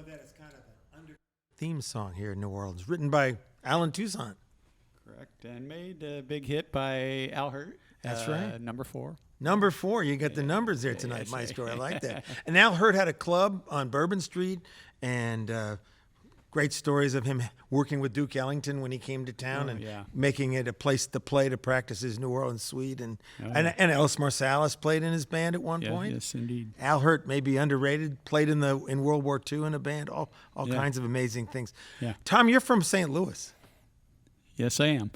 know that it's kind of an under theme song here in New Orleans, written by Alan Toussaint. Correct, and made a big hit by Al Hurt. That's right. Number 4. Number 4, you got the numbers there tonight, Maestro. I like that. And Al Hurt had a club on Bourbon Street, and great stories of him working with Duke Ellington when he came to town making it a place to play to practice his New Orleans suite. And Ellis Marsalis played in his band at one point. Yes, indeed. Al Hurt, maybe underrated, played in World War II in a band. All kinds of amazing things. Yeah. Tom, you're from St. Louis. Yes, I am.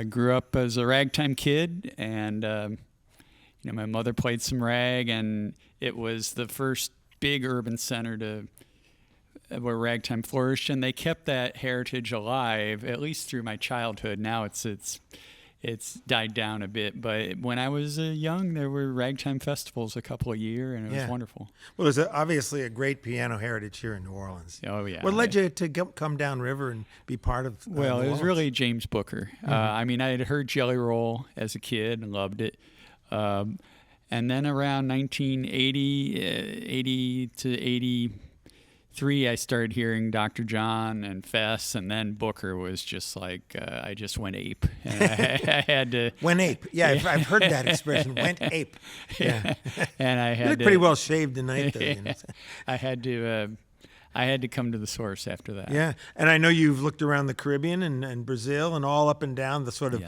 Grew up as a ragtime kid, and my mother played some rag, and it was the first big urban center where ragtime flourished, and they kept that heritage alive at least through my childhood. Now it's died down a bit, but when I was young, there were ragtime festivals a couple a year, and it was wonderful. Well, there's obviously a great piano heritage here in New Orleans. Oh yeah. What led you to come downriver and be part of? Well, New it was Orleans? really James Booker. I mean, I had heard Jelly Roll as a kid and loved it. And then around 1980 to 83, I started hearing Dr. John and Fess, and then Booker was just like, I just went ape. And I had to... Went ape. Yeah, I've heard that expression, went ape. Yeah. And I had you look pretty well shaved tonight, though. You know? I had to come to the source after that. Yeah, and I know you've looked around the Caribbean and Brazil and all up and down the sort of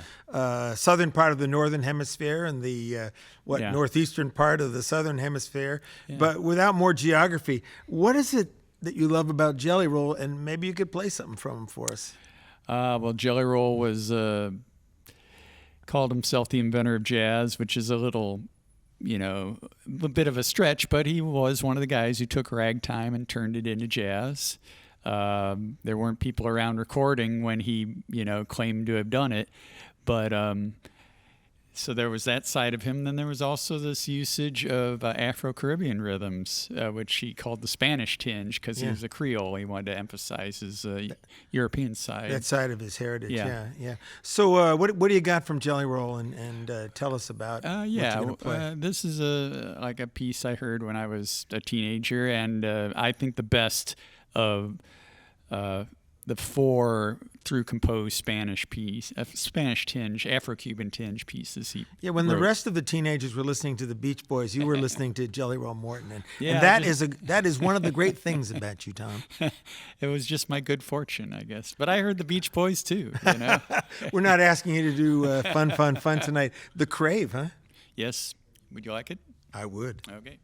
southern part of the northern hemisphere and the northeastern part of the southern hemisphere. Yeah. But without more geography, what is it that you love about Jelly Roll? And maybe you could play something from him for us. Well, Jelly Roll was called himself the inventor of jazz, which is a little... a bit of a stretch, but he was one of the guys who took ragtime and turned it into jazz. There weren't people around recording when he, claimed to have done it. But so there was that side of him. Then there was also this usage of Afro-Caribbean rhythms, which he called the Spanish tinge because he was a Creole. He wanted to emphasize his European side. That side of his heritage, yeah. So what do you got from Jelly Roll, and tell us about what you're going to play? This is a piece I heard when I was a teenager, and I think the best of the 4 through composed Spanish tinge, Afro-Cuban tinge pieces he when wrote. The rest of the teenagers were listening to the Beach Boys, you were listening to Jelly Roll Morton, and that is one of the great things about you, Tom. It was just my good fortune, I guess. But I heard the Beach Boys too. We're not asking you to do fun tonight. The Crave, huh? Yes. Would you like it? I would. Okay.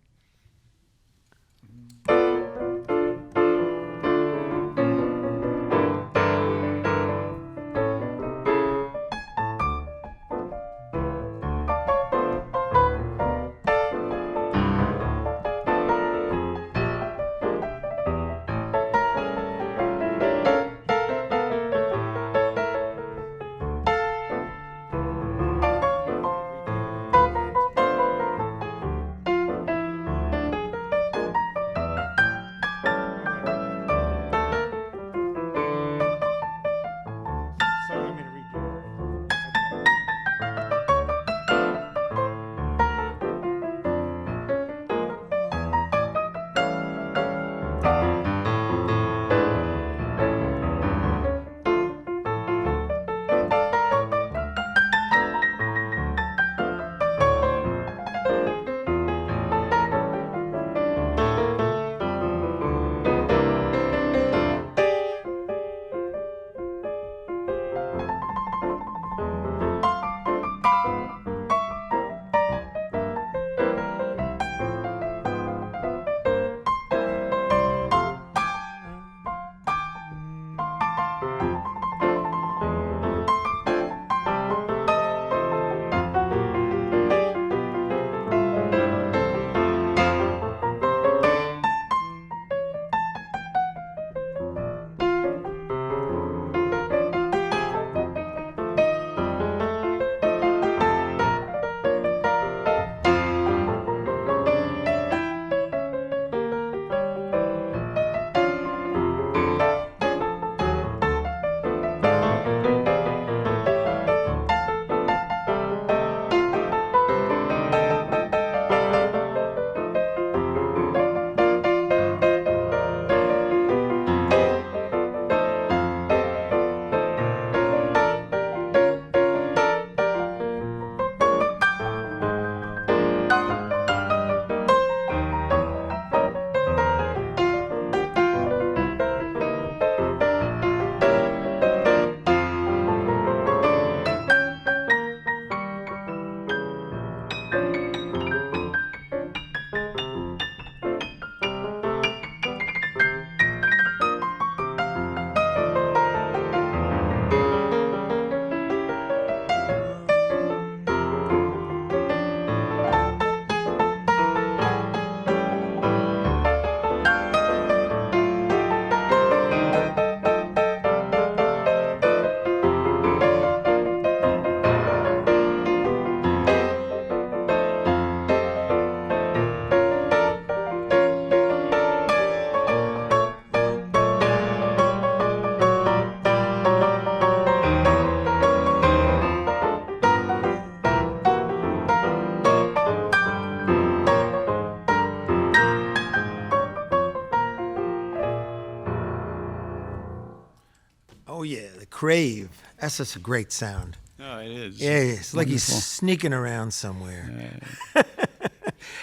Crave. That's just a great sound. Oh, it is. Yeah, it's like he's Wonderful. sneaking around somewhere.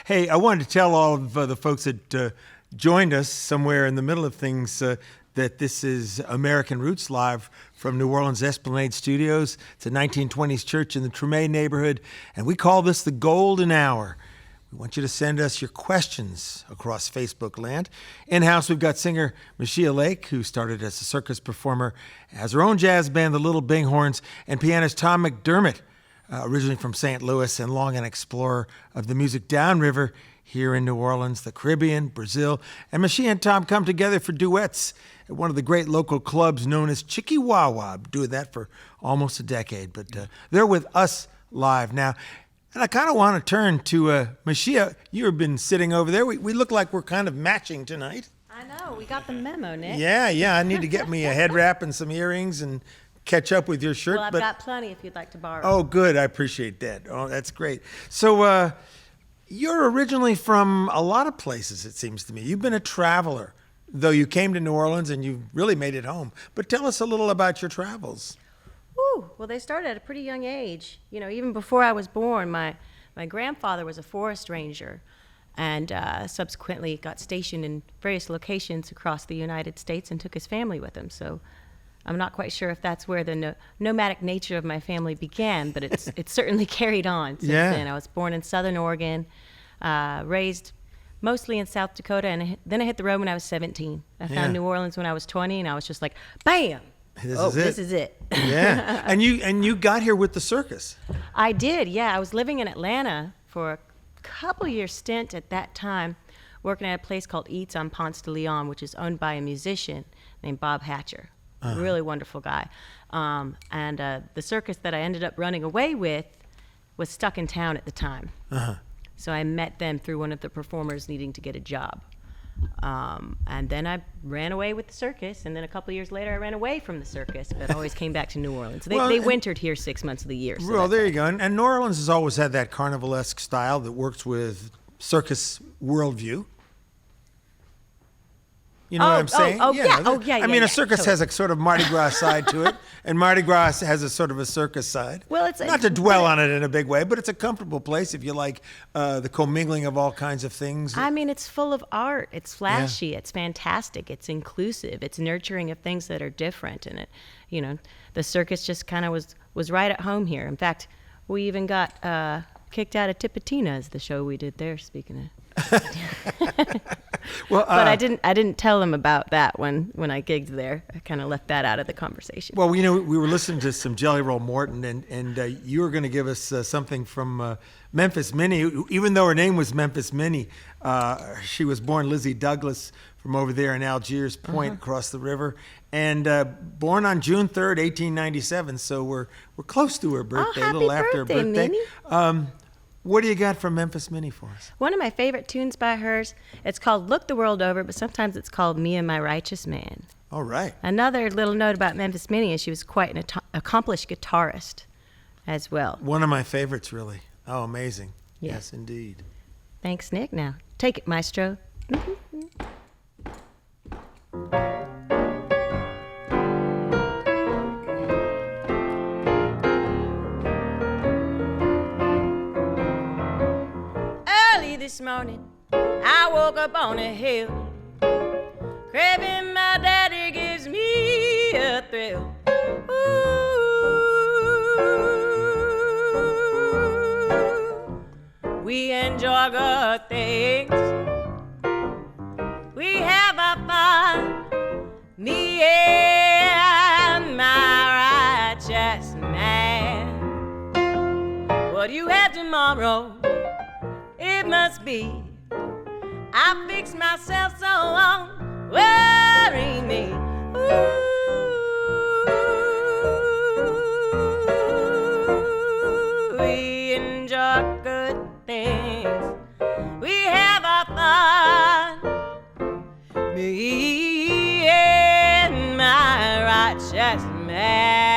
Hey, I wanted to tell all of the folks that joined us somewhere in the middle of things that this is American Roots Live from New Orleans Esplanade Studios. It's a 1920s church in the Treme neighborhood, and we call this the Golden Hour. We want you to send us your questions across Facebook land. In-house, we've got singer Meschiya Lake, who started as a circus performer, has her own jazz band, the Little Binghorns, and pianist Tom McDermott, originally from St. Louis and long an explorer of the music downriver here in New Orleans, the Caribbean, Brazil. And Meschiya and Tom come together for duets at one of the great local clubs known as Chicky-Wah-Wah. Doing that for almost a decade, but they're with us live now. And I kind of want to turn to Meschiya. You've been sitting over there. We look like we're kind of matching tonight. I know. We got the memo, Nick. Yeah. I need to get me a head wrap and some earrings and catch up with your shirt. Well, I've got plenty if you'd like to borrow. Oh, good. I appreciate that. Oh, that's great. So you're originally from a lot of places, it seems to me. You've been a traveler, though you came to New Orleans and you really made it home. But tell us a little about your travels. Ooh, well, they started at a pretty young age. You know, even before I was born, my grandfather was a forest ranger and subsequently got stationed in various locations across the United States and took his family with him. So I'm not quite sure if that's where the nomadic nature of my family began, but it's certainly carried on since then. I was born in Southern Oregon, raised mostly in South Dakota, and then I hit the road when I was 17. I found New Orleans when I was 20, and I was just like, bam! This is it. Yeah. And you got here with the circus. I did, yeah. I was living in Atlanta for a couple-year stint at that time, working at a place called Eats on Ponce de Leon, which is owned by a musician named Bob Hatcher. Really wonderful guy. And the circus that I ended up running away with was stuck in town at the time. So I met them through one of the performers needing to get a job. And then I ran away with the circus, and then a couple of years later I ran away from the circus, but always came back to New Orleans. They wintered here 6 months of the year. So well, there you go. And New Orleans has always had that carnivalesque style that works with circus worldview. You know what I'm saying? Yeah. I mean, a circus has a sort of Mardi Gras side to it, and Mardi Gras has a sort of a circus side. Well, it's not to dwell on it in a big way, but it's a comfortable place if you like the commingling of all kinds of things. I mean, it's full of art. It's flashy. It's fantastic. It's inclusive. It's nurturing of things that are different, and the circus just kind of was right at home here. In fact, we even got kicked out of Tipitina's, the show we did there. Speaking of. Well, but I didn't tell them about that when I gigged there. I kind of left that out of the conversation. Well, we were listening to some Jelly Roll Morton, and you were going to give us something from Memphis Minnie. Even though her name was Memphis Minnie, she was born Lizzie Douglas from over there in Algiers Point across the river, and born on June 3rd, 1897. So we're close to her birthday, happy a little after her birthday. Minnie. What do you got from Memphis Minnie for us? One of my favorite tunes by hers, it's called Look the World Over, but sometimes it's called Me and My Righteous Man. All right. Another little note about Memphis Minnie is she was quite an accomplished guitarist as well. One of my favorites, really. Oh, amazing. Yeah. Yes, indeed. Thanks, Nick. Now, take it, maestro. This morning, I woke up on a hill, craving my daddy gives me a thrill. Ooh, we enjoy good things, we have our fun, me and my righteous man. What do you have tomorrow? It must be I fix myself so won't worry me. Ooh, we enjoy good things, we have our fun, me and my righteous man.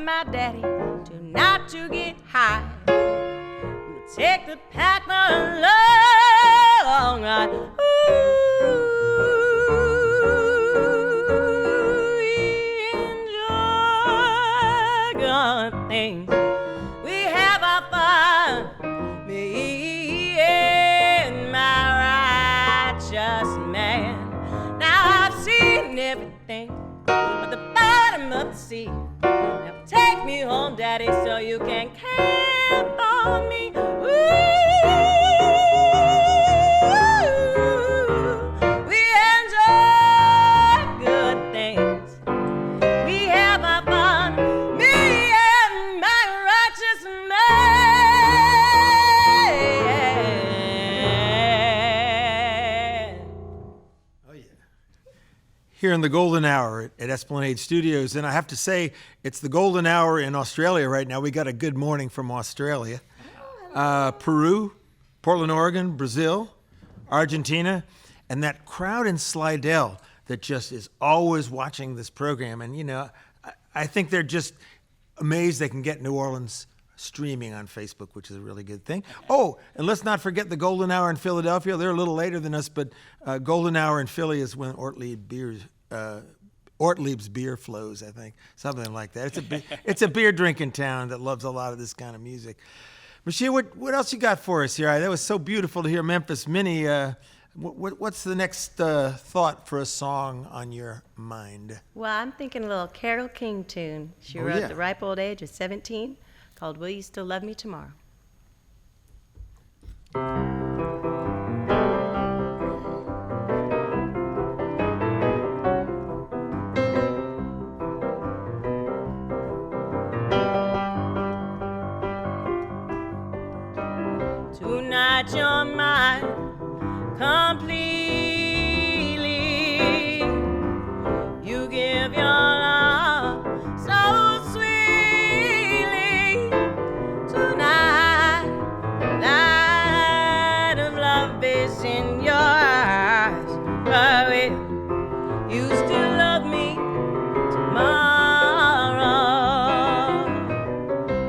my daddy to not to get high. We'll take the path along. We enjoy good things. We have our fun. Me and my righteous man. Now I've seen everything but the bottom of the sea. Now take me home, Daddy, so you can care for me. We enjoy good things. We have our fun, me and my righteous man. Oh, yeah. Here in the golden hour at Esplanade Studios. And I have to say, it's the golden hour in Australia right now. We got a good morning from Australia. Peru, Portland, Oregon, Brazil, Argentina, and that crowd in Slidell that just is always watching this program. And, you know, I think they're just amazed they can get New Orleans streaming on Facebook, which is a really good thing. Oh, and let's not forget the golden hour in Philadelphia. They're a little later than us, but golden hour in Philly is when Ortlieb's beer flows, I think, something like that. It's a beer drinking town that loves a lot of this kind of music. Meschiya, what else you got for us here? That was so beautiful to hear Memphis Minnie. What's the next thought for a song on your mind? Well, I'm thinking a little Carole King tune. She wrote at the ripe old age of 17, called Will You Still Love Me Tomorrow? Tonight you're mine completely. You give your love so sweetly. Tonight, light of love is in your eyes. But will you still love me tomorrow?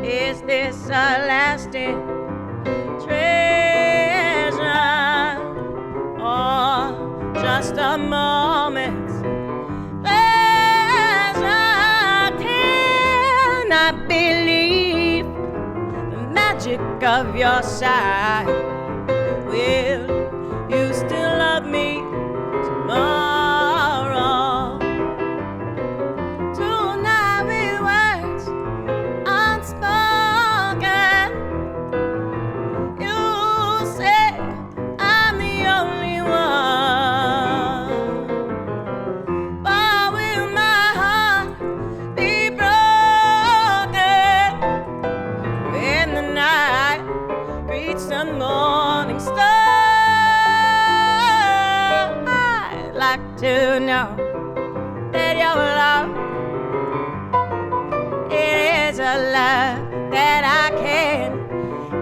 Is this a lasting just a moment's pleasure? Can I believe the magic of your sight? Will you still love me tomorrow? Tonight with words unspoken, you say I'm the only one. But will my heart be broken when the night greets the morning star? I'd like to know that your love, it is a love that I can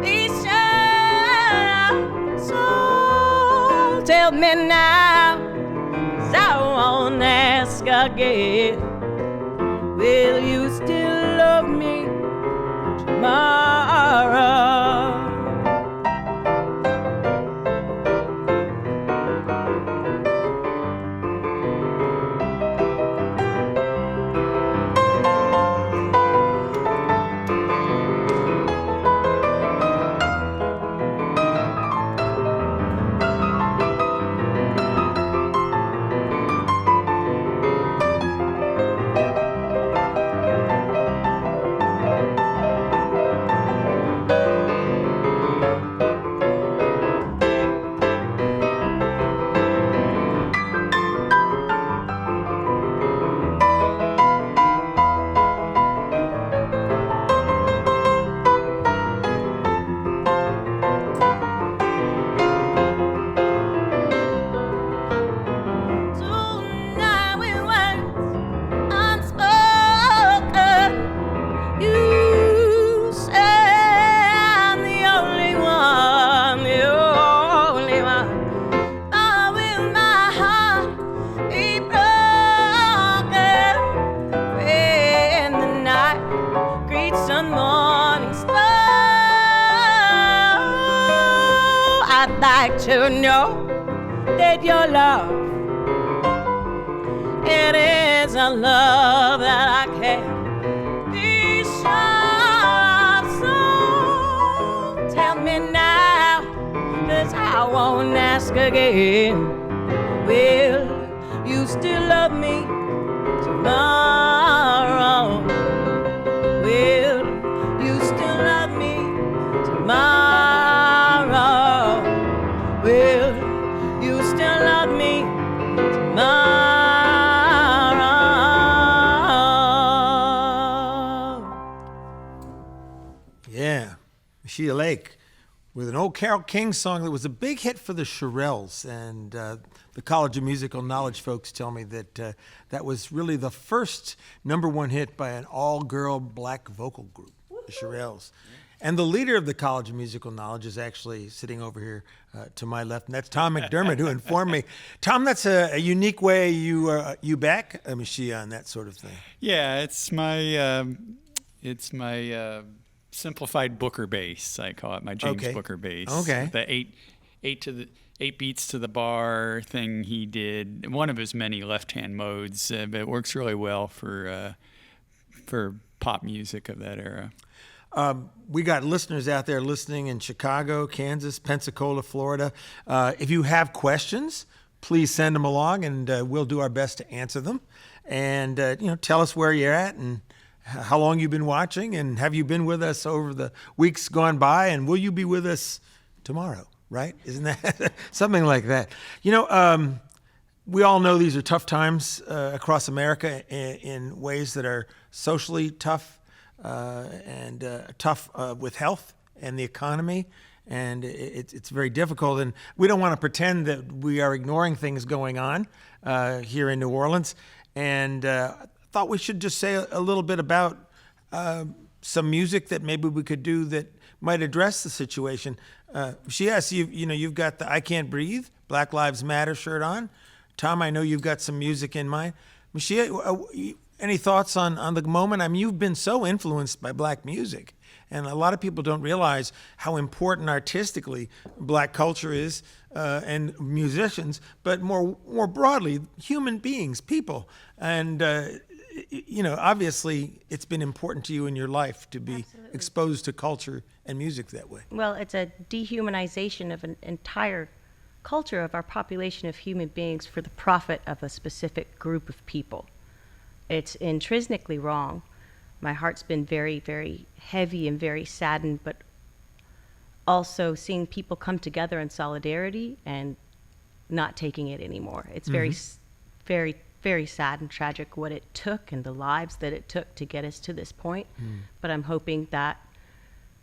be sure of. So tell me now, 'cause I won't ask again. Will you still love me tomorrow? to know that your love, it is a love that I can't be sure of. So tell me now, 'cause I won't ask again. Will you still love me tomorrow? Will you still love me tomorrow? Will you still love me tomorrow? Yeah, Meschiya Lake with an old Carole King song that was a big hit for the Shirelles. And the College of Musical Knowledge folks tell me that that was really the first #1 hit by an all-girl black vocal group, the Shirelles. And the leader of the College of Musical Knowledge is actually sitting over here to my left, and that's Tom McDermott, who informed me. Tom, that's a unique way you back Meschiya and that sort of thing. Yeah, it's my simplified Booker bass. I call it my James Booker bass. Okay. The eight beats to the bar thing he did. One of his many left-hand modes, but it works really well for pop music of that era. We got listeners out there listening in Chicago, Kansas, Pensacola, Florida. If you have questions, please send them along, and we'll do our best to answer them. And tell us where you're at and how long you've been watching, and have you been with us over the weeks gone by, and will you be with us tomorrow? Right? Isn't that something like that? We all know these are tough times across America in ways that are socially tough and tough with health and the economy. And it's very difficult. And we don't want to pretend that we are ignoring things going on here in New Orleans. And I thought we should just say a little bit about some music that maybe we could do that might address the situation. Yes, you've got the I Can't Breathe, Black Lives Matter shirt on. Tom, I know you've got some music in mind. Meschiya, any thoughts on the moment? I mean, you've been so influenced by black music, and a lot of people don't realize how important artistically black culture is, and musicians, but more broadly, human beings, people. And obviously it's been important to you in your life to be Absolutely. exposed to culture and music that way. Well, it's a dehumanization of an entire culture of our population of human beings for the profit of a specific group of people. It's intrinsically wrong. My heart's been very, very heavy and very saddened, but also seeing people come together in solidarity and not taking it anymore. It's very, very, very sad and tragic what it took and the lives that it took to get us to this point. But I'm hoping that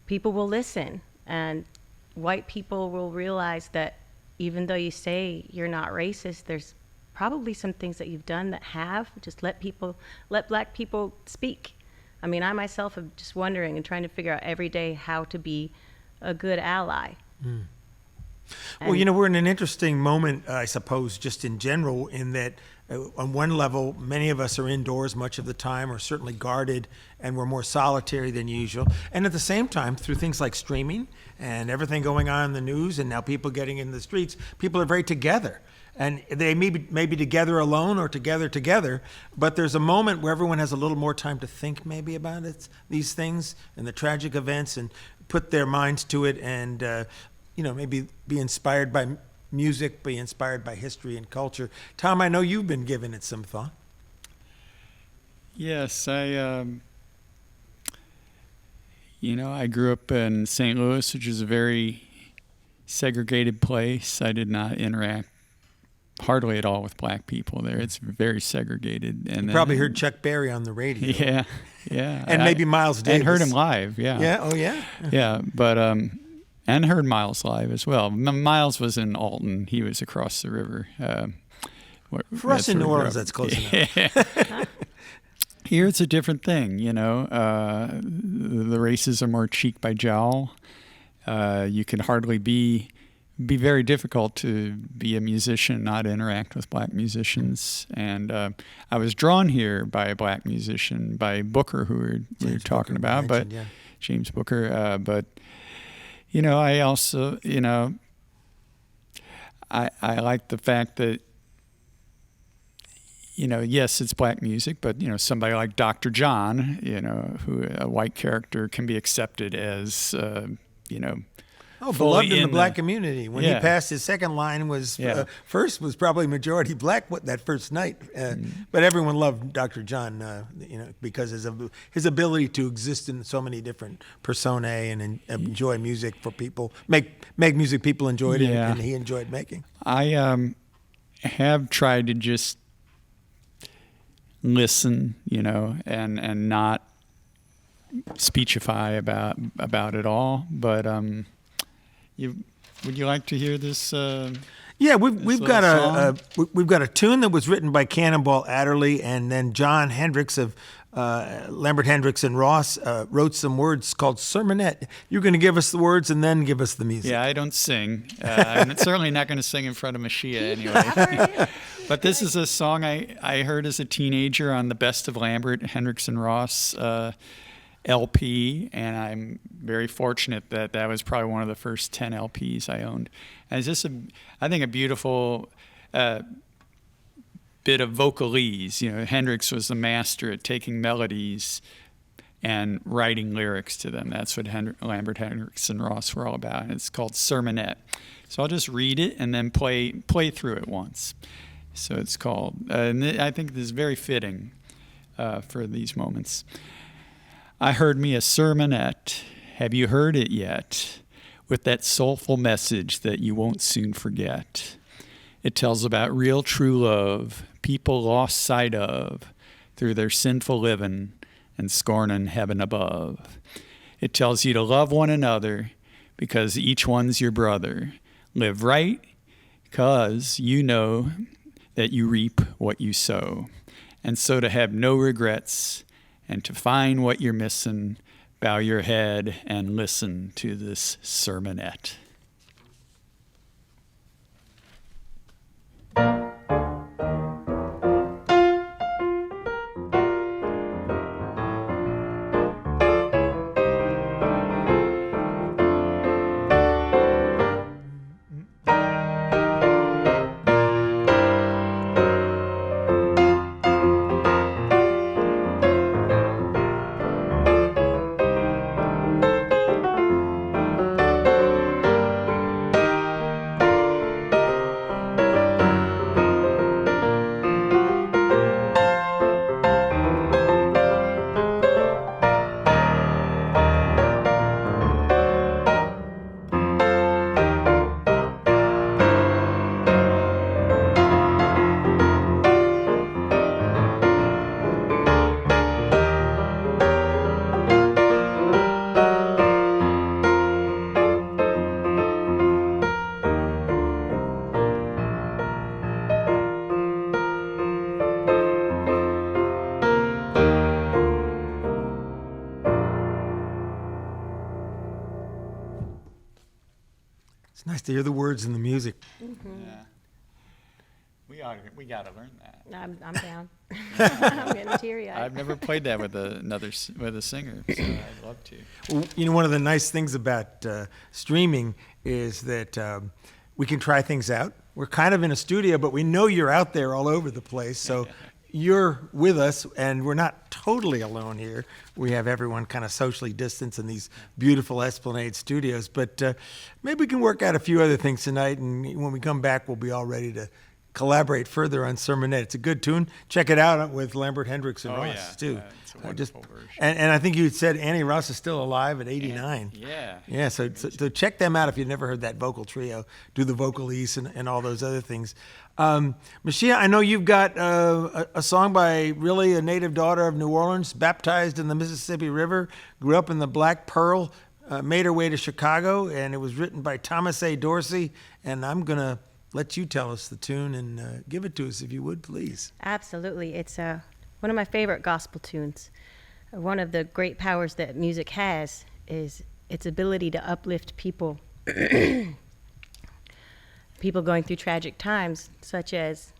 people will listen and white people will realize that even though you say you're not racist, there's probably some things that you've done that have. Just let black people speak. I mean, I myself am just wondering and trying to figure out every day how to be a good ally. Well, we're in an interesting moment, I suppose, just in general, in that on one level, many of us are indoors much of the time, or certainly guarded, and we're more solitary than usual. And at the same time, through things like streaming and everything going on in the news, and now people getting in the streets, people are very together. And they may be together alone or together, but there's a moment where everyone has a little more time to think maybe about these things and the tragic events, and put their minds to it, and maybe be inspired by music, be inspired by history and culture. Tom, I know you've been giving it some thought. Yes, I grew up in St. Louis, which is a very segregated place. I did not interact hardly at all with black people there. It's very segregated. And you probably heard Chuck Berry on the radio. Yeah. And maybe Miles Davis. And heard him live, yeah. Yeah, oh yeah? Yeah, but, and heard Miles live as well. Miles was in Alton. He was across the river. For us in New Orleans, that's close enough. Here it's a different thing, the races are more cheek by jowl. You can hardly be very difficult to be a musician, not interact with black musicians. And I was drawn here by a black musician, by Booker, who we were talking about, James Booker. But I also, I like the fact that, yes, it's black music, but, somebody like Dr. John, who a white character can be accepted as, beloved in the black community. When he passed, his second line was, first was probably majority black that first night. But everyone loved Dr. John, because his ability to exist in so many different personae and enjoy music for people, make music people enjoyed it, and he enjoyed making. I have tried to just listen, and not speechify about it all, but would you like to hear this? We've got a tune that was written by Cannonball Adderley, and then John Hendricks of Lambert Hendricks and Ross wrote some words called Sermonette. You're going to give us the words and then give us the music. Yeah, I don't sing. I'm certainly not going to sing in front of Meschiya anyway. But this is a song I heard as a teenager on the Best of Lambert Hendricks and Ross LP, and I'm very fortunate that was probably one of the first 10 LPs I owned. And it's just I think a beautiful bit of vocalese. Hendrix was the master at taking melodies and writing lyrics to them. That's what Lambert Hendricks and Ross were all about, and it's called Sermonette. So I'll just read it and then play through it once. So it's called, and I think this is very fitting for these moments. I heard me a sermonette. Have you heard it yet? With that soulful message that you won't soon forget. It tells about real true love, people lost sight of through their sinful living and scorning heaven above. It tells you to love one another because each one's your brother. Live right because you know that you reap what you sow. And so to have no regrets and to find what you're missing, bow your head and listen to this sermonette. It's nice to hear the words and the music. Mm-hmm. Yeah. We got to learn that. I'm down. I'm getting teary-eyed. I've never played that with a singer, so I'd love to. Well, one of the nice things about streaming is that we can try things out. We're kind of in a studio, but we know you're out there all over the place. So you're with us, and we're not totally alone here. We have everyone kind of socially distanced in these beautiful Esplanade studios. But maybe we can work out a few other things tonight, and when we come back, we'll be all ready to collaborate further on Sermonette. It's a good tune. Check it out with Lambert Hendricks and Ross, too. It's a wonderful version. And I think you said Annie Ross is still alive at 89. Yeah, so check them out if you've never heard that vocal trio, do the vocalese and all those other things. Meschiya, I know you've got a song by really a native daughter of New Orleans, baptized in the Mississippi River, grew up in the Black Pearl, made her way to Chicago, and it was written by Thomas A. Dorsey, and I'm going to let you tell us the tune and give it to us if you would, please. Absolutely. It's one of my favorite gospel tunes. One of the great powers that music has is its ability to uplift people, people going through tragic times, such as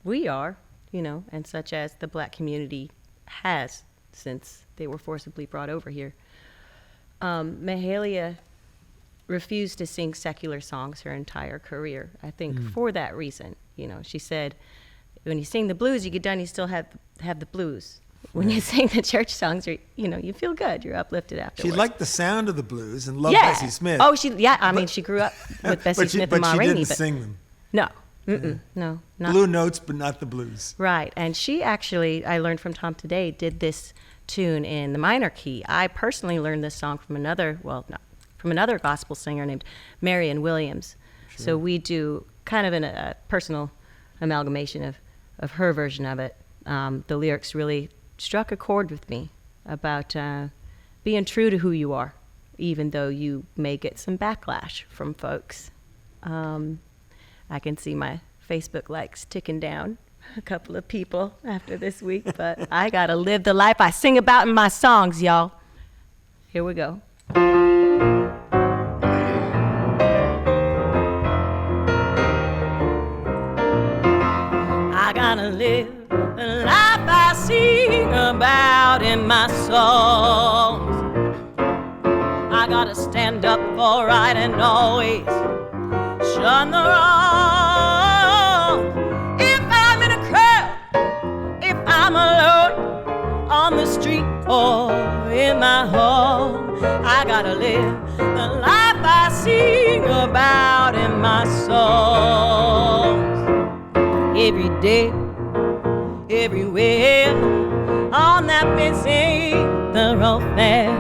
we are, and such as the black community has since they were forcibly brought over here. Mahalia refused to sing secular songs her entire career. I think for that reason, she said, when you sing the blues, you get done, you still have the blues. When you sing the church songs, you feel good. You're uplifted afterwards. She liked the sound of the blues and loved Bessie Smith. Oh, she grew up with Bessie Smith and Ma Rainey. But she didn't sing them. No. No. Not. Blue notes, but not the blues. Right. And she actually, I learned from Tom today, did this tune in the minor key. I personally learned this song from another gospel singer named Marion Williams. Sure. So we do kind of a personal amalgamation of her version of it. The lyrics really struck a chord with me about being true to who you are, even though you may get some backlash from folks. I can see my Facebook likes ticking down, a couple of people after this week, but I gotta live the life I sing about in my songs, y'all. Here we go. I gotta live the life I sing about in my songs. I gotta stand up for right and always shun the wrong. If I'm in a crowd, if I'm alone on the street or in my home, I gotta live the life I sing about in my songs. Every day, everywhere, on that busy thoroughfare,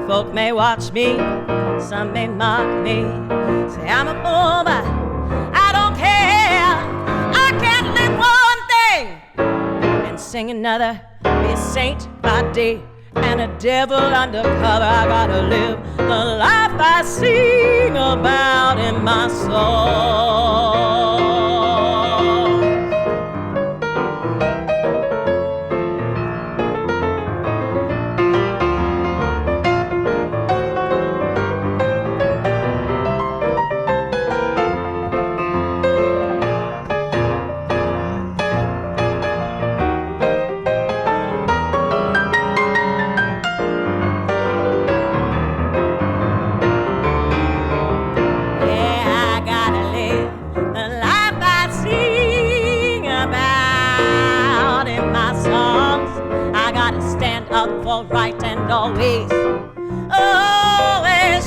folk may watch me, some may mock me, say I'm a fool, but I don't care. I can't live one thing and sing another, be a saint by day and a devil undercover. I gotta live the life I sing about in my soul. For right and always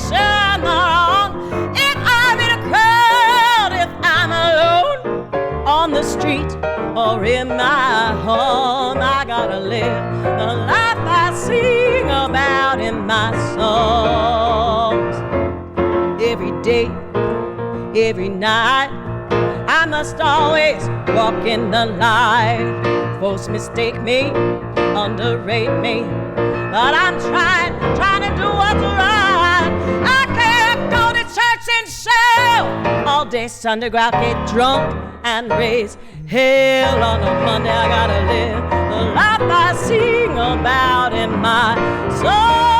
shun the wrong. If I'm in a crowd, if I'm alone on the street or in my home, I gotta live the life I sing about in my songs. Every day, every night, I must always walk in the light. Folks mistake me, underrate me, but I'm trying to do what's right. I can't go to church and shout all day Sunday, go out, get drunk and raise hell on a Monday. I gotta live the life I sing about in my soul.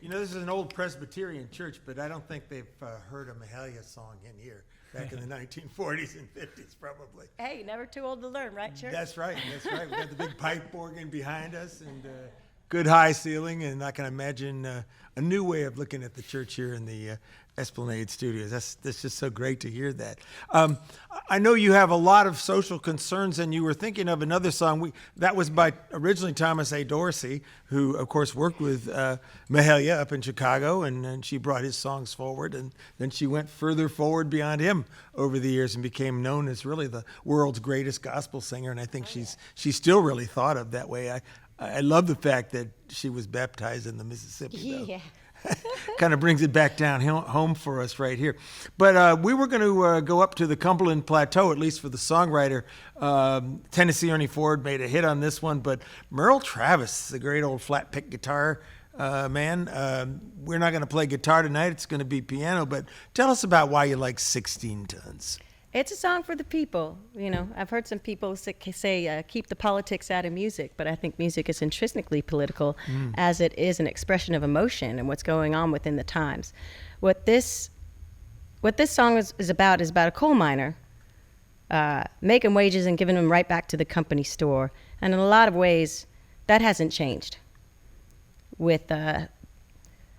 This is an old Presbyterian church, but I don't think they've heard a Meschiya song in here back in the 1940s and 50s, probably. Hey, never too old to learn, right, church? That's right. We got the big pipe organ behind us and good high ceiling, and I can imagine a new way of looking at the church here in the Esplanade Studios. That's just so great to hear that. I know you have a lot of social concerns, and you were thinking of another song. That was by originally Thomas A. Dorsey, who, of course, worked with Meschiya up in Chicago, and she brought his songs forward, and then she went further forward beyond him over the years and became known as really the world's greatest gospel singer, and I think she's still really thought of that way. I love the fact that she was baptized in the Mississippi, though. Yeah. Kind of brings it back down home for us right here. But we were going to go up to the Cumberland Plateau, at least for the songwriter. Tennessee Ernie Ford made a hit on this one, but Merle Travis, the great old flat pick guitar man. We're not going to play guitar tonight. It's going to be piano, but tell us about why you like 16 Tons. It's a song for the people. I've heard some people say keep the politics out of music, but I think music is intrinsically political as it is an expression of emotion and what's going on within the times. What this song is about a coal miner making wages and giving them right back to the company store. And in a lot of ways, that hasn't changed with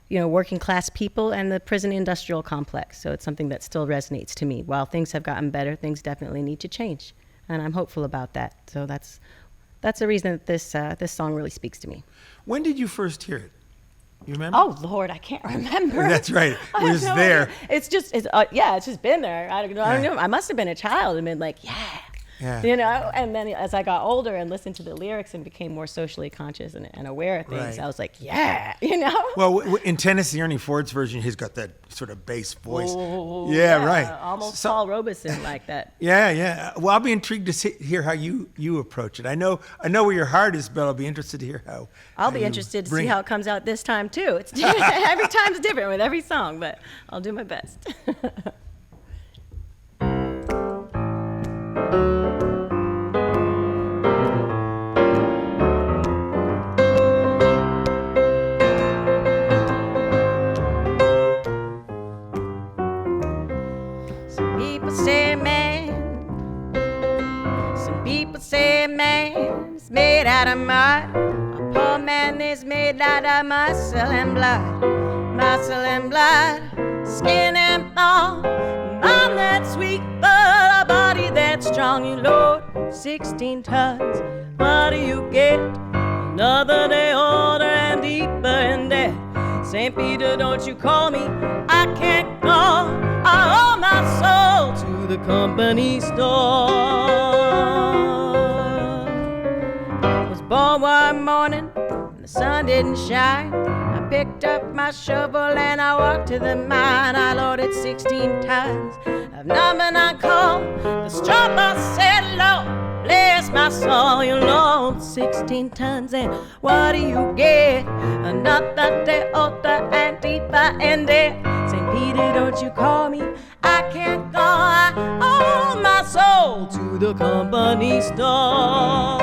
working class people and the prison industrial complex. So it's something that still resonates to me. While things have gotten better, things definitely need to change, and I'm hopeful about that. So that's the reason that this song really speaks to me. When did you first hear it? You remember? Oh Lord, I can't remember. That's right. It was there. It's just been there. I don't know. I must have been a child and been like, yeah. And then as I got older and listened to the lyrics and became more socially conscious and aware of things, Right. I was like, yeah. Well, in Tennessee Ernie Ford's version, he's got that sort of bass voice. Ooh, yeah, right. Almost Paul Robeson like that. Yeah. Well, I'll be intrigued to hear how you approach it. I know where your heart is, but I'll be interested to hear how. I'll be interested to see how it comes out this time too. It's every time's different with every song, but I'll do my best. Man is made out of mud. A poor man is made out of muscle and blood, skin and bone, mind that's weak, but a body that's strong. You load 16 tons. What do you get? Another day older and deeper in debt. St. Peter, don't you call me? I can't go. I owe my soul to the company store. Born one morning, and the sun didn't shine. I picked up my shovel and I walked to the mine. I loaded 16 tons of numbing on coal. The straw boss said, Lord, bless my soul. You load 16 tons, and what do you get? Another day older and deeper in debt. St. Peter, don't you call me? I can't go. I owe my soul to the company store.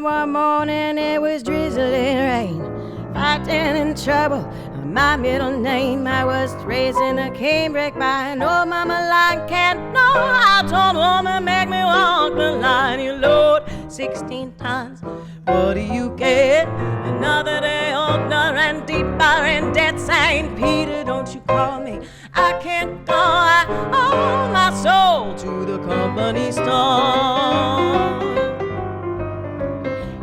One morning it was drizzling rain, fighting in trouble. My middle name, I was raised in a canebrake by an old mama line. Can't know how told woman make me walk the line. You load 16 tons, what do you get? Another day older and deeper in debt. St. Peter, don't you call me? I can't go. I owe my soul to the company store.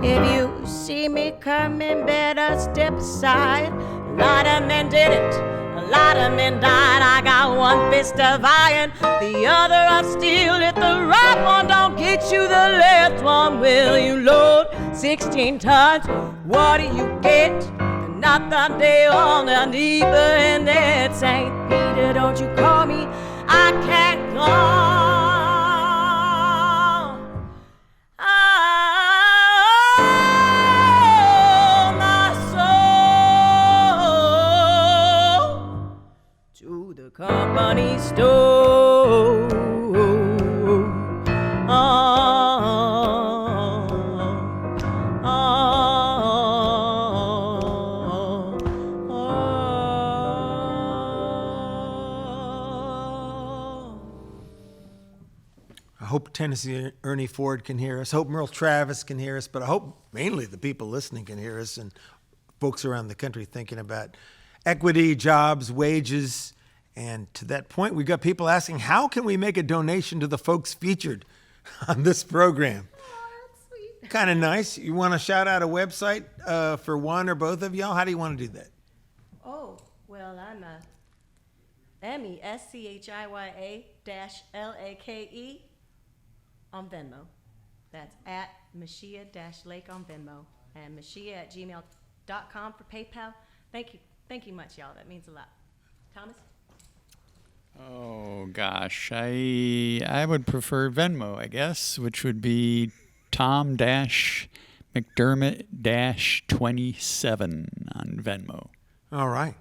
If you see me coming, better step aside. A lot of men did it, a lot of men died. I got one fist of iron, the other of steel. If the right one don't get you, the left one will. You load 16 tons, what do you get? Another day on the deeper in that. St. Peter, don't you call me? I can't go. Company store. I hope Tennessee Ernie Ford can hear us. I hope Merle Travis can hear us. But I hope mainly the people listening can hear us and folks around the country thinking about equity, jobs, wages. And to that point, we've got people asking, how can we make a donation to the folks featured on this program? Oh, that's sweet. Kind of nice. You want to shout out a website for one or both of y'all? How do you want to do that? Oh, well, I'm Meschiya-LAKE on Venmo. That's at Meschiya-Lake on Venmo. And Meschiya@gmail.com for PayPal. Thank you much, y'all. That means a lot. Thomas? Oh gosh, I would prefer Venmo, I guess, which would be Tom-McDermott-27 on Venmo. All right.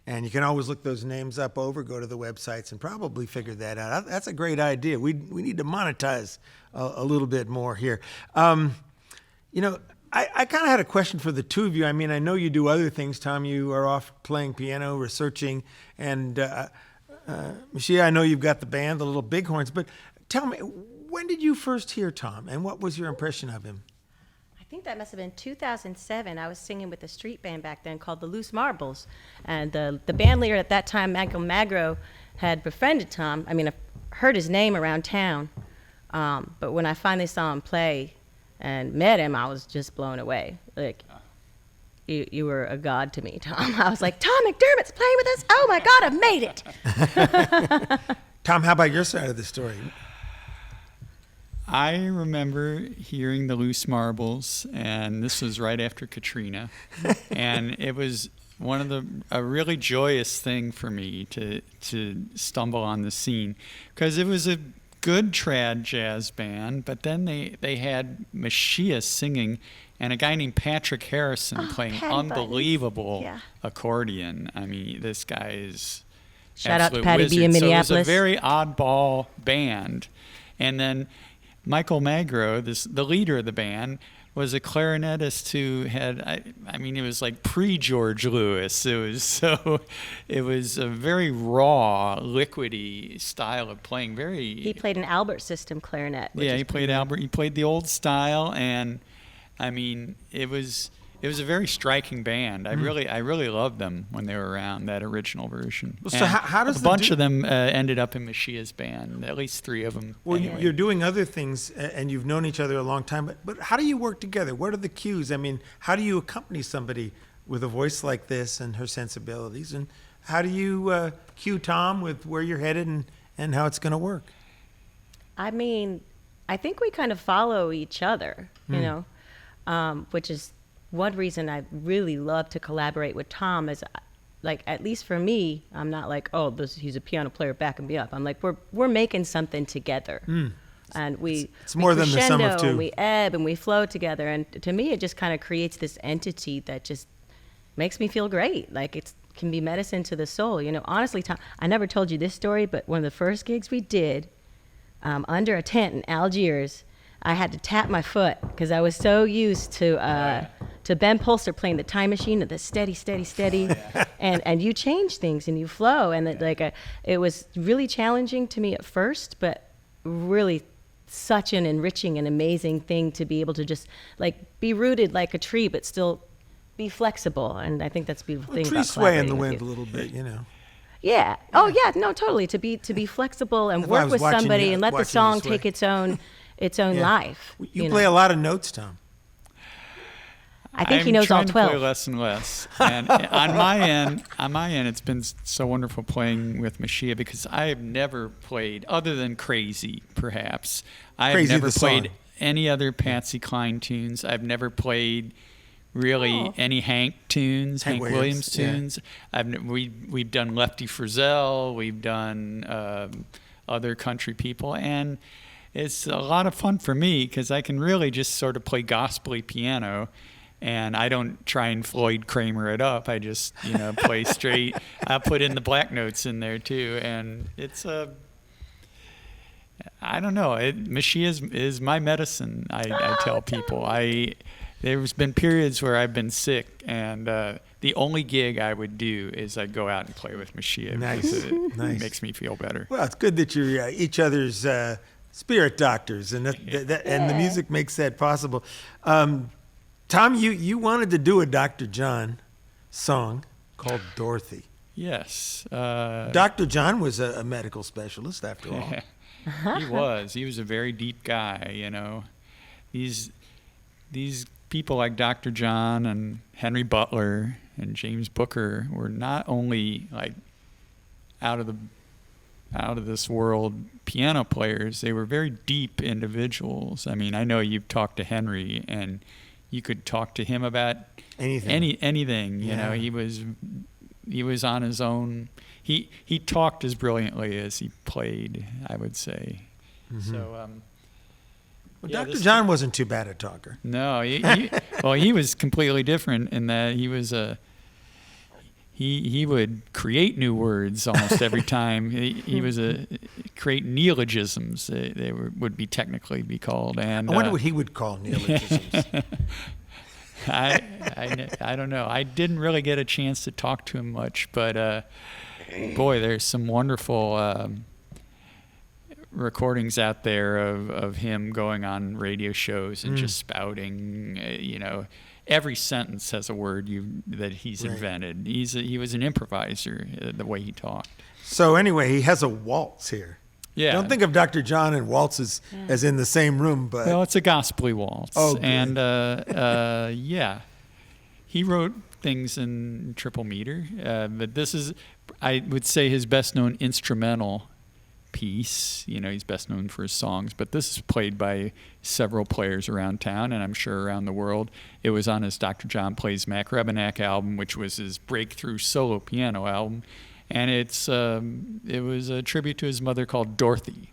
And you can always look those names up go to the websites and probably figure that out. That's a great idea. We need to monetize a little bit more here. You know, I kind of had a question for the two of you. I mean, I know you do other things, Tom. You are off playing piano, researching, and Meschiya, I know you've got the band, the Little Bighorns. But tell me, when did you first hear Tom, and what was your impression of him? I think that must have been 2007. I was singing with a street band back then called the Loose Marbles. And the band leader at that time, Michael Magro, had befriended Tom. I mean, I've heard his name around town. But when I finally saw him play and met him, I was just blown away. Like, you were a god to me, Tom. I was like, Tom McDermott's playing with us? Oh, my God, I've made it. Tom, how about your side of the story? I remember hearing the Loose Marbles, and this was right after Katrina, and it was a really joyous thing for me to stumble on the scene, because it was a good trad jazz band, but then they had Meschiya singing and a guy named Patrick Harrison playing unbelievable accordion. I mean, this guy is shout out to absolute Patty wizard. B in Minneapolis. So it was a very oddball band, and then Michael Magro, the leader of the band, was a clarinetist who had, I mean, it was like pre-George Lewis. It was a very raw, liquidy style of playing. He played an Albert system clarinet. Yeah, he played Albert. He played the old style, and I mean, it was a very striking band. I really loved them when they were around, that original version. Well, so how does a bunch of them ended up in Meschiya's band? At least 3 of them. Well, anyway. you're doing other things, and you've known each other a long time. But how do you work together? What are the cues? I mean, how do you accompany somebody with a voice like this and her sensibilities? And how do you cue Tom with where you're headed and how it's going to work? I mean, I think we kind of follow each other, you know, which is one reason I really love to collaborate with Tom. Is like, at least for me, I'm not like, oh, he's a piano player backing me up. I'm like, we're making something together. And it's more than the sum of two. And we ebb and we flow together. And to me, it just kind of creates this entity that just makes me feel great. Like, it can be medicine to the soul. You know, honestly, Tom, I never told you this story, but one of the first gigs we did under a tent in Algiers, I had to tap my foot because I was so used to Ben Polster playing the Time Machine, the steady, steady, steady, and you change things and you flow, and it was really challenging to me at first, but really such an enriching and amazing thing to be able to just like be rooted like a tree, but still be flexible, and I think that's a beautiful thing. Trees sway in the wind a little bit, you know. Yeah. Oh yeah. No, totally. To be flexible and work with somebody and let the song take its own life. You play a lot of notes, Tom. I think he knows all 12. I'm trying to play less and less. And on my end, it's been so wonderful playing with Meschiya because I have never played, other than Crazy, perhaps. I've never played any other Patsy Cline tunes. I've never played really any Hank tunes, Hank Williams tunes. Yeah. We've done Lefty Frizzell. We've done other country people, and it's a lot of fun for me because I can really just sort of play gospel-y piano, and I don't try and Floyd Kramer it up. I just, play straight. I put in the black notes in there too, and it's I don't know. Meschiya is my medicine. I tell people. There's been periods where I've been sick, and the only gig I would do is I'd go out and play with Meschiya. Nice. It nice. Makes me feel better. Well, it's good that you're each other's spirit doctors, and and the music makes that possible. Tom, you wanted to do a Dr. John song called Dorothy. Yes. Dr. John was a medical specialist, after all. He was. He was a very deep guy, These people like Dr. John and Henry Butler and James Booker were not only like out of this world piano players, they were very deep individuals. I mean, I know you've talked to Henry, and you could talk to him about anything. You know, he was he was on his own. He talked as brilliantly as he played, I would say. Mm-hmm. So, well, Dr. John wasn't too bad a talker. No, he was completely different in that he was he would create new words almost every time. He was create neologisms. They would be technically be called. And I wonder what he would call neologisms. I don't know. I didn't really get a chance to talk to him much, but boy, there's some wonderful recordings out there of him going on radio shows and just spouting, every sentence has a word that he's invented. He was an improviser, the way he talked. So anyway, he has a waltz here. Yeah. Don't think of Dr. John and waltzes as in the same room, but well, it's a gospel-y waltz. Oh, good. And he wrote things in triple meter, but this is, I would say, his best-known instrumental piece. He's best known for his songs, but this is played by several players around town, and I'm sure around the world. It was on his Dr. John Plays Mac Rebenak album, which was his breakthrough solo piano album, and it was a tribute to his mother called Dorothy.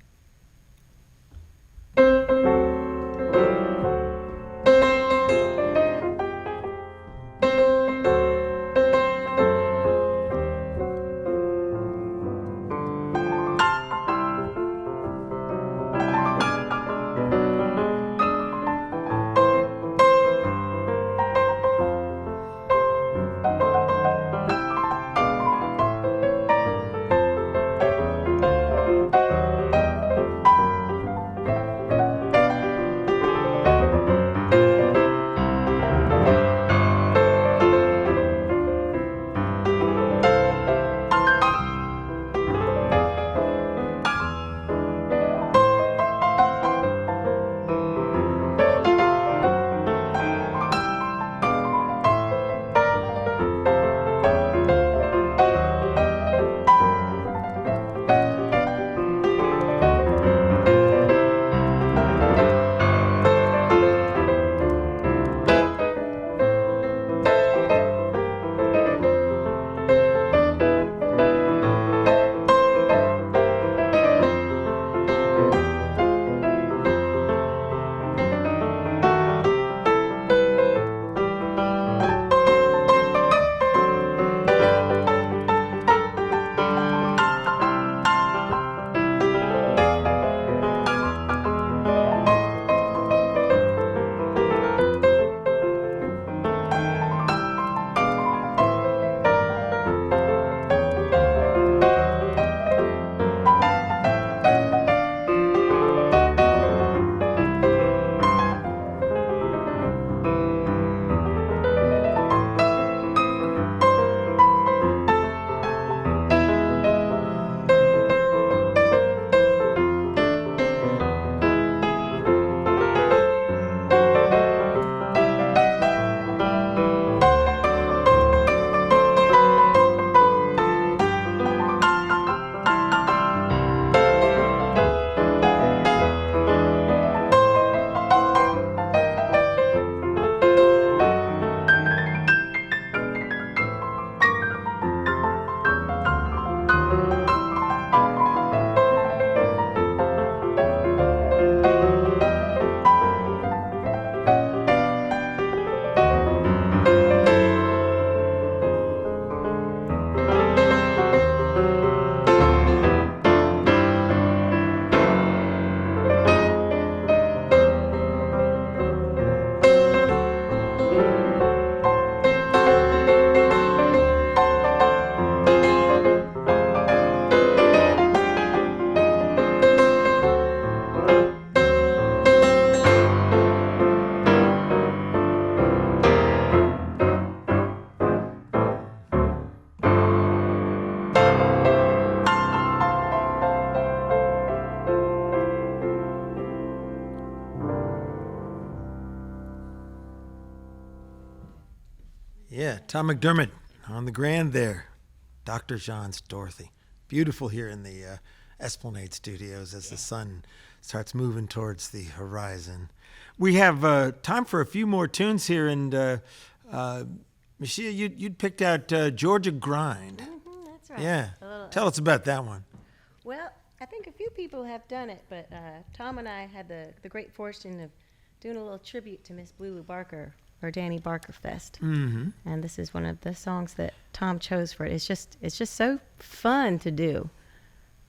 Yeah, Tom McDermott on the grand there. Dr. John's Dorothy. Beautiful here in the Esplanade Studios as the sun starts moving towards the horizon. We have time for a few more tunes here, and Meschiya, you'd picked out Georgia Grind. That's right. Yeah. A little, Tell us about that one. well, I think a few people have done it, but Tom and I had the great fortune of doing a little tribute to Miss Blue Barker, or Danny Barker Fest. Mm-hmm. And this is one of the songs that Tom chose for it. It's just so fun to do.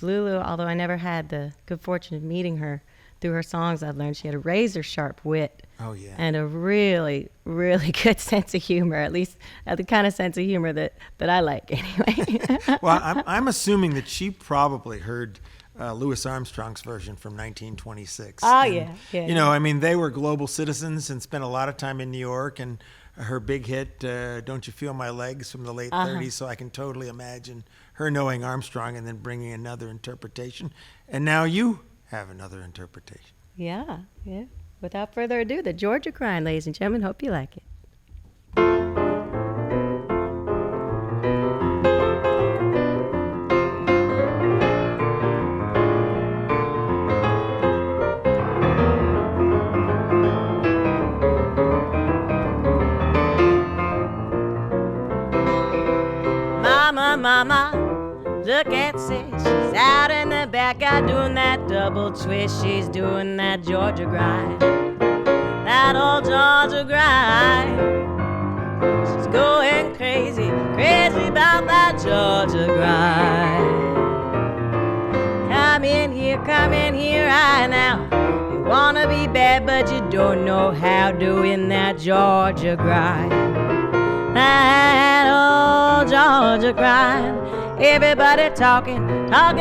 Lulu, although I never had the good fortune of meeting her, through her songs I've learned she had a razor sharp wit. Oh, yeah. And a really, really good sense of humor, at least the kind of sense of humor that I like anyway. Well, I'm assuming that she probably heard Louis Armstrong's version from 1926. Oh, And, yeah. You know, I mean, they were global citizens and spent a lot of time in New York. And her big hit, Don't You Feel My Legs, from the late 30s. So I can totally imagine her knowing Armstrong and then bringing another interpretation. And now you have another interpretation. Yeah. Without further ado, the Georgia Grind, ladies and gentlemen. Hope you like it. Mama, look at sis. She's out in the back, out doing that double twist. She's doing that Georgia grind, that old Georgia grind. She's going crazy, crazy about that Georgia grind. Come in here right now. You wanna be bad, but you don't know how, doing that Georgia grind. That old Georgia grind. Everybody talking about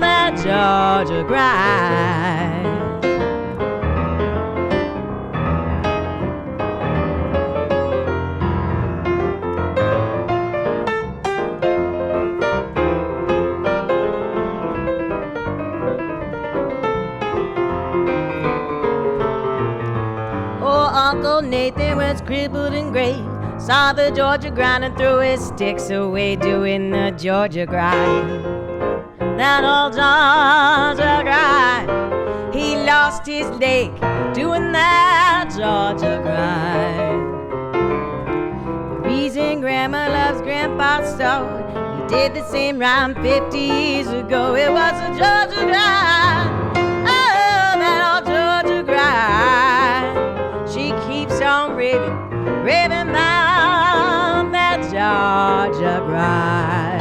that Georgia grind. Oh, Uncle Nathan was crippled and gray. Saw the Georgia grind and threw his sticks away, doing the Georgia grind. That old Georgia grind. He lost his leg doing that Georgia grind. The reason Grandma loves Grandpa so, he did the same rhyme 50 years ago. It was a Georgia grind. Oh, that old Georgia grind. She keeps on raving about that Georgia grind.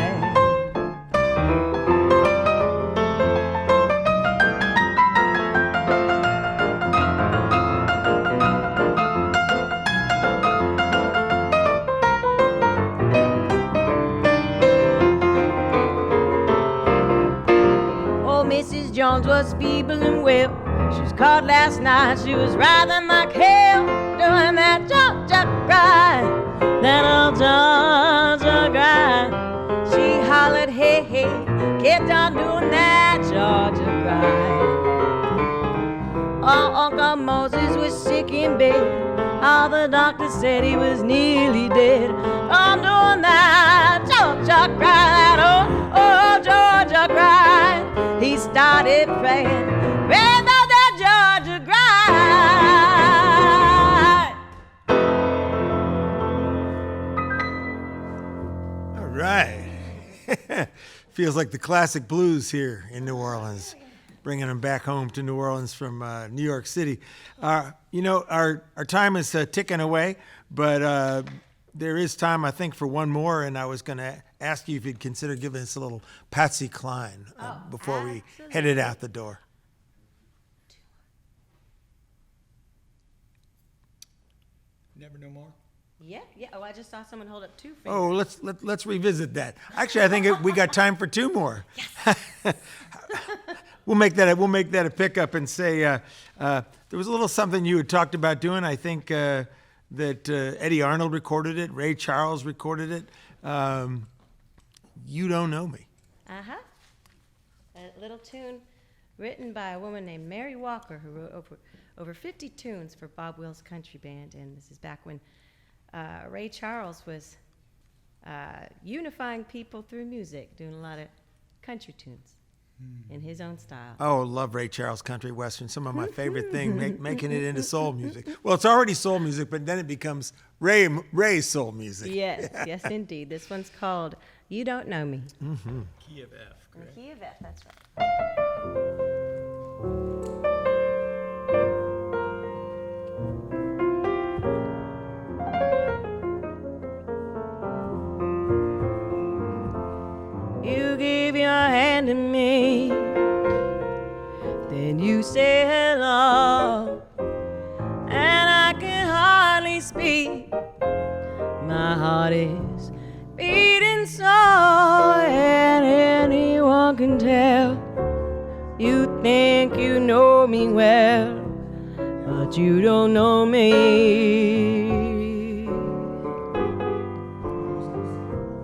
Oh, Mrs. Jones was feeble and well. She was caught last night. She was writhing like hell, doing that Georgia grind, that old Georgia grind. She hollered, hey, hey, kept on doing that Georgia grind. Oh, Uncle Moses was sick in bed. All the doctors said he was nearly dead. I'm doing that Georgia grind, that old Georgia grind. He started praying, praying about that Georgia grind. All right. Feels like the classic blues here in New Orleans, bringing them back home to New Orleans from New York City. You know, our time is ticking away, but there is time, I think, for one more, and I was going to ask you if you'd consider giving us a little Patsy Cline before we headed out the door. Never know more. Yeah. Oh, I just saw someone hold up 2 fingers. Oh, let's revisit that. Actually, I think we got time for 2 more. Yes. We'll make that a pickup and say there was a little something you had talked about doing. I think that Eddie Arnold recorded it, Ray Charles recorded it. You Don't Know Me. A little tune written by a woman named Mary Walker, who wrote over 50 tunes for Bob Wills Country Band, and this is back when Ray Charles was unifying people through music, doing a lot of country tunes. in his own style. Oh, love Ray Charles country western. Some of my favorite things, making it into soul music. Well, it's already soul music, but then it becomes Ray's soul music. Yes, yes, indeed. This one's called "You Don't Know Me." Mm-hmm. Key of F. In the key of F, that's right. You give your hand to me, then you say hello, and I can hardly speak. My heart is beating so, and anyone can tell. You think you know me well, but you don't know me.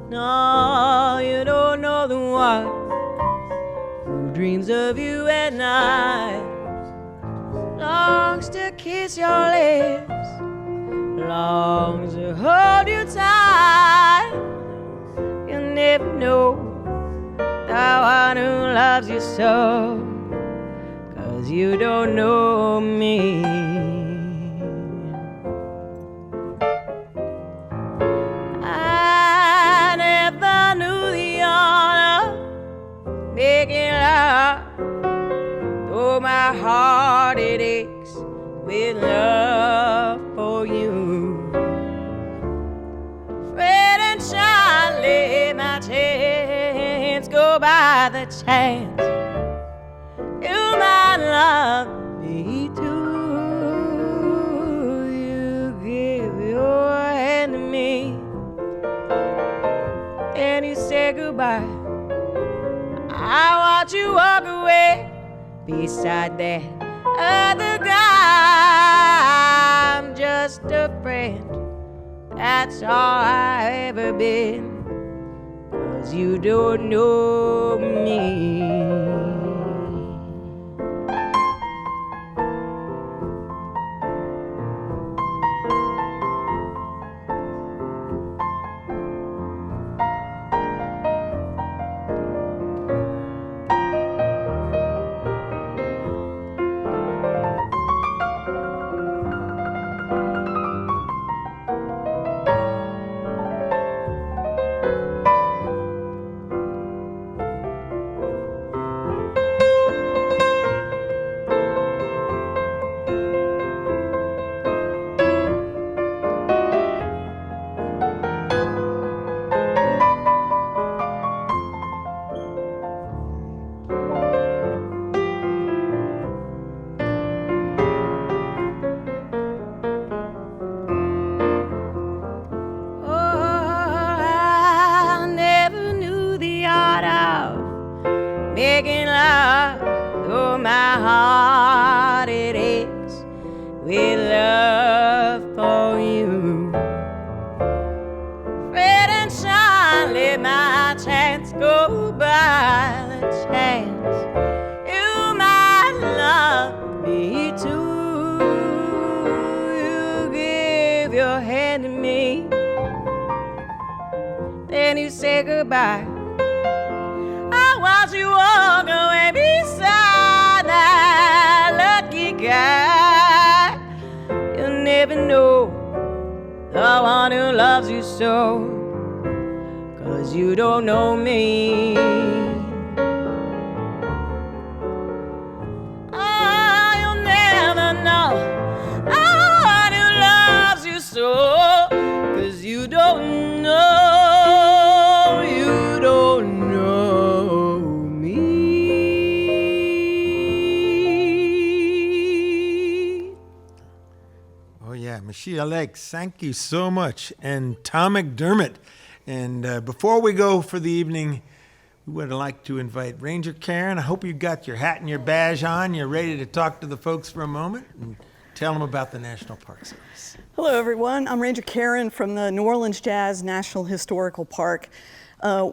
No, you don't know the one who dreams of you at night, longs to kiss your lips, longs to hold you tight. You'll never know the one who loves you so, 'cause you don't know me. I never knew the honor of making love, though my heart it aches with love for you. Fred and Charlie, my chance go by the chance. You might love me too. You give your hand to me, and you say goodbye. I watch you walk away beside that other guy. I'm just a friend, that's all I've ever been, 'cause you don't know me. Making love, though my heart it aches with love for you. Fred and Charlie, my chance go by the chance. You might love me too. You give your hand to me, then you say goodbye. Watch you walk away beside that lucky guy. You'll never know the one who loves you so, 'cause you don't know me. Oh, you'll never know the one who loves you so, 'cause you don't know. You don't know. Meschiya Lakes, thank you so much. And Tom McDermott. And before we go for the evening, we would like to invite Ranger Karen. I hope you got your hat and your badge on. You're ready to talk to the folks for a moment and tell them about the National Park Service. Hello, everyone. I'm Ranger Karen from the New Orleans Jazz National Historical Park.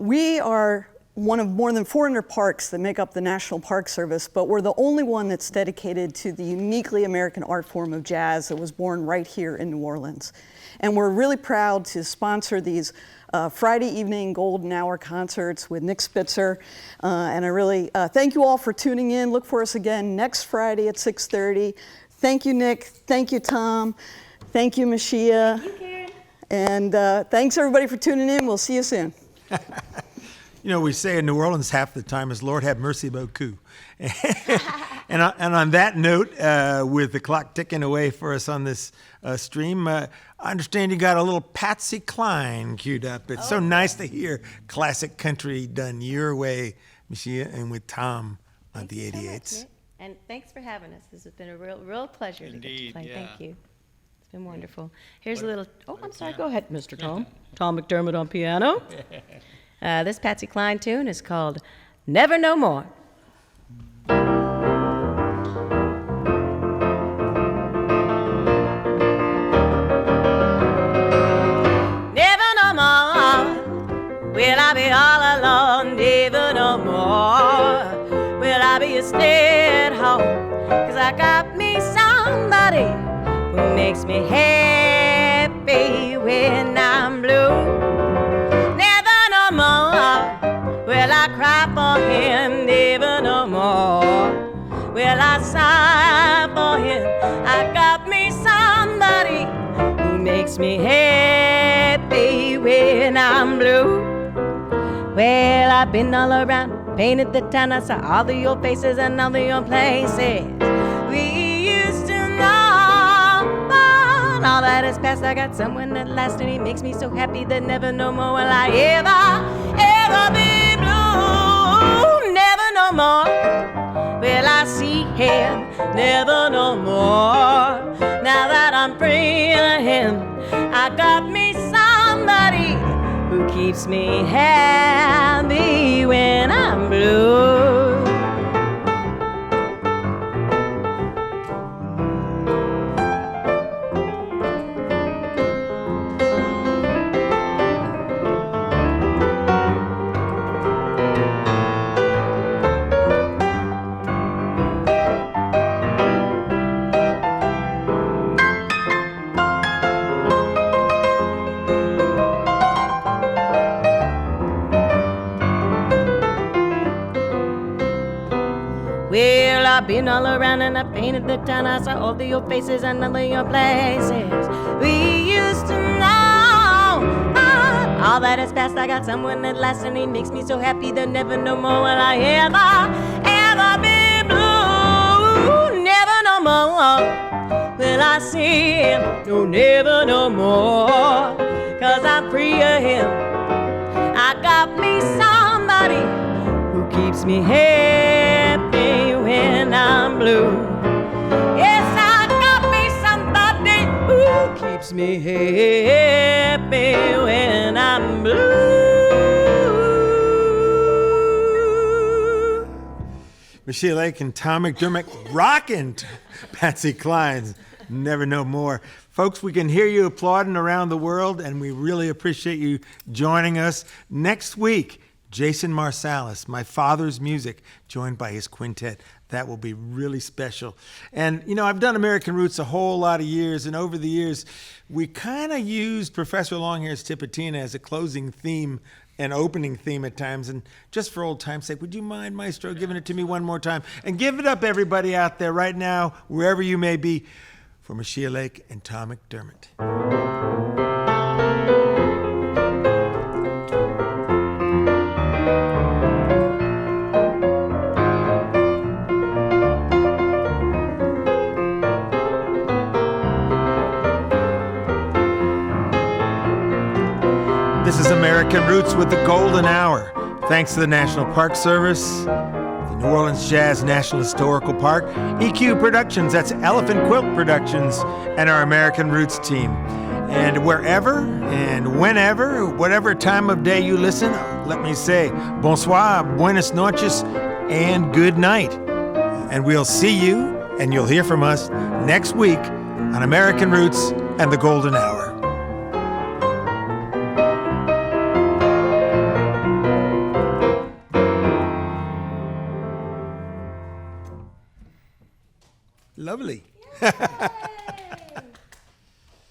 We are one of more than 400 parks that make up the National Park Service, but we're the only one that's dedicated to the uniquely American art form of jazz that was born right here in New Orleans. And we're really proud to sponsor these Friday evening golden hour concerts with Nick Spitzer. And I really thank you all for tuning in. Look for us again next Friday at 6:30. Thank you, Nick. Thank you, Tom. Thank you, Meschiya. Thank you, Karen. And thanks everybody for tuning in. We'll see you soon. You know, we say in New Orleans half the time is Lord have mercy beaucoup. And on that note, with the clock ticking away for us on this stream, I understand you got a little Patsy Cline queued up. It's so nice to hear classic country done your way, Meschiya, and with Tom on the 88s. And thanks for having us. This has been a real pleasure to get to play. Yeah. Thank you. It's been wonderful. Here's a little. Oh, I'm sorry. Go ahead, Mr. Tom. Tom McDermott on piano. This Patsy Cline tune is called "Never No More." Never no more will I be all alone. Never no more will I be a stay-at-home. 'Cause I got me somebody who makes me happy when I'm blue. Never no more will I cry for him. Never no more will I sigh for him. I got me somebody who makes me happy when I'm blue. Well, I've been all around, painted the town. I saw all of your faces and all of your places we used to know. But all that is past, I got someone at last, and he makes me so happy that never no more will I ever be blue. Never no more will I see him. Never no more. Now that I'm free of him, I got me somebody who keeps me happy when I'm blue. Well, I've been all around and I painted the town. I saw all of your faces and all of your places we used to know. All that is past, I got someone at last, and he makes me so happy that never no more will I ever be blue. Never no more will I see him. No, never no more. 'Cause I'm free of him. I got me somebody who keeps me happy when I'm blue. Yes, I got me somebody who keeps me happy when I'm blue. Meschiya Lake and Tom McDermott rocking Patsy Cline's Never No More. Folks, we can hear you applauding around the world, and we really appreciate you joining us. Next week, Jason Marsalis, My Father's Music, joined by his quintet. That will be really special. And, you know, I've done American Roots a whole lot of years, and over the years, we kind of used Professor Longhair's Tipatina as a closing theme and opening theme at times. And just for old time's sake, would you mind, Maestro, giving it to me one more time? And give it up, everybody out there right now, wherever you may be, for Meschiya Lake and Tom McDermott. This is American Roots with the Golden Hour. Thanks to the National Park Service, the New Orleans Jazz National Historical Park, EQ Productions, that's Elephant Quilt Productions, and our American Roots team. And wherever and whenever, whatever time of day you listen, let me say bonsoir, buenas noches, and good night. And we'll see you, and you'll hear from us next week on American Roots and the Golden Hour. Lovely.